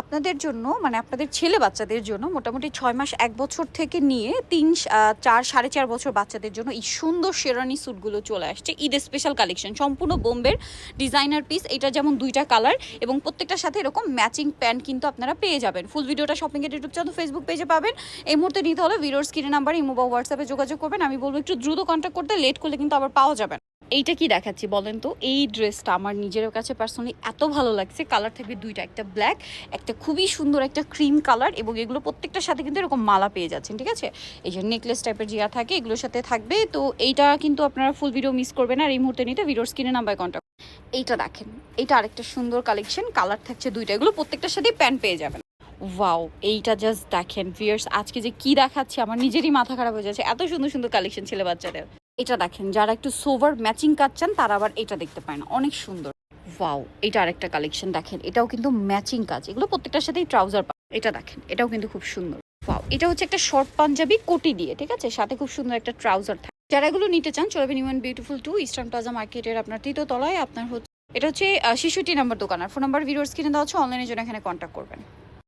আপনাদের জন্য মানে আপনাদের ছেলে বাচ্চাদের জন্য মোটামুটি 6 মাস 1 বছর থেকে নিয়ে 3 4 4.5 বছর বাচ্চাদের জন্য এই সুন্দর শেরওয়ানি স্যুটগুলো চলে আসছে ঈদের স্পেশাল কালেকশন সম্পূর্ণ বোম্বের ডিজাইনার পিস। এটা যেমন 2টা কালার এবং প্রত্যেকটার সাথে এরকম ম্যাচিং প্যান্ট কিন্তু আপনারা পেয়ে যাবেন। ফুল ভিডিওটা শপিং এর ইউটিউব চ্যানেল ফেসবুক পেজে পাবেন। এই মুহূর্তে নিতে হলে ভিডিওর স্ক্রিনে নাম্বার ইমো বা হোয়াটসঅ্যাপে যোগাযোগ করবেন। আমি বলবো একটু দ্রুত কন্ট্যাক্ট করতে, লেট করলে কিন্তু আবার পাওয়া যাবে না। এইটা কি দেখাচ্ছি বলেন তো, এই ড্রেসটা আমার নিজের কাছে পার্সোনালি এত ভালো লাগছে। কালার থাকবে 2টা, একটা ব্ল্যাক, একটা খুবই সুন্দর একটা ক্রিম কালার এবং এগুলো প্রত্যেকটার সাথে কিন্তু এরকম মালা পেয়ে যাচ্ছেন, ঠিক আছে। এই যে নেকলেস টাইপের জিয়া থাকে এগুলোর সাথে থাকবে। তো এইটা কিন্তু আপনারা ফুল ভিডিও মিস করবেন আর এই মুহূর্তে নিতে ভিডিওর স্ক্রিনে নাম্বার কন্ট্যাক্ট। এইটা দেখেন, এইটা আরেকটা সুন্দর কালেকশন, কালার থাকছে 2টা, এগুলো প্রত্যেকটার সাথেই প্যান্ট পেয়ে যাবেন। ওয়াও, এইটা জাস্ট দেখেন ভিউয়ার্স, আজকে যে কি দেখাচ্ছি আমার নিজেরই মাথা খারাপ হয়ে যাচ্ছে, এত সুন্দর সুন্দর কালেকশন ছেলে বাচ্চাদের। এটা দেখেন, যারা একটু সোভার ম্যাচিং কাজ চান তারা আবার এটা দেখতে পারেন, অনেক সুন্দর। ওয়াও, এটা আরেকটা কালেকশন দেখেন, এটাও কিন্তু ম্যাচিং কাজ, এগুলো প্রত্যেকটার সাথেই ট্রাউজার। এটা দেখেন, এটাও কিন্তু খুব সুন্দর। ওয়াও, এটা হচ্ছে একটা শর্ট পাঞ্জাবি কোটি দিয়ে, ঠিক আছে, সাথে খুব সুন্দর একটা ট্রাউজার থাকে। যারা এগুলো নিতে চান চলবে new and beautiful 2 eastern plaza মার্কেটের আপনার 3য় তলায়। আপনার হচ্ছে এটা হচ্ছে 66 নম্বর দোকান। আর ফোন নাম্বার ভিডিওর স্ক্রিনে দেওয়া হচ্ছে, অনলাইনের জন্য এখানে কন্ট্যাক্ট করবেন।